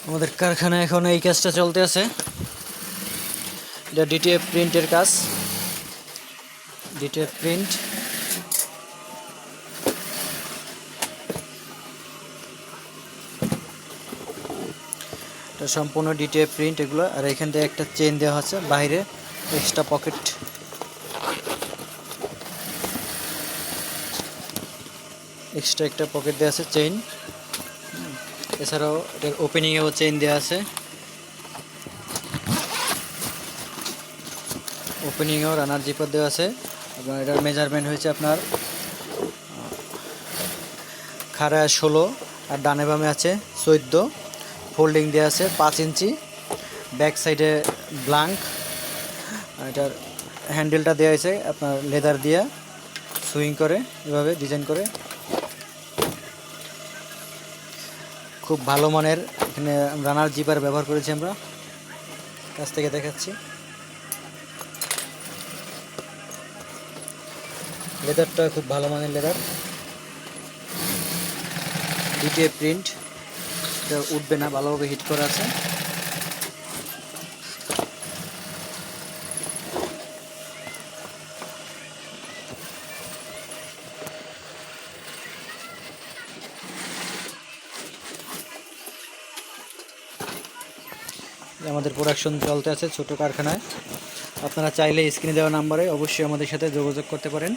আমাদের কারখানায় এখন এই কাজটা চলতে আছে। এটা ডিটিএফ প্রিন্টের কাজ। ডিটিএফ প্রিন্ট এটা সম্পূর্ণ ডিটিএফ প্রিন্ট এগুলো। আর এখান থেকে একটা চেইন দেওয়া আছে বাইরে, এক্সট্রা পকেট। এক্সট্রা একটা পকেট দেওয়া আছে চেইন। এছাড়াও এটার ওপেনিংয়েও চেইন দেওয়া আছে। ওপেনিংয়েও রানার জিপার দেওয়া আছে। এবং এটার মেজারমেন্ট হয়েছে আপনার খাড়ায় 16 আর ডানে বামে আছে 14। ফোল্ডিং দেওয়া আছে 5 ইঞ্চি। ব্যাক সাইডে ব্ল্যাঙ্ক। এটার হ্যান্ডেলটা দেওয়া হয়েছে আপনার লেদার দিয়ে সুইং করে, এভাবে ডিজাইন করে। খুব ভালো মানের এখানে রানার জিপার ব্যবহার করেছি আমরা। কাছ থেকে দেখাচ্ছি। লেদারটা খুব ভালো মানের লেদার। ডিটিএফ প্রিন্ট, এটা উঠবে না, ভালোভাবে হিট করা আছে। আমাদের প্রোডাকশন চলতে আছে ছোট কারখানায়। আপনারা চাইলে স্ক্রিনে দেওয়া নাম্বারে অবশ্যই আমাদের সাথে যোগাযোগ করতে পারেন।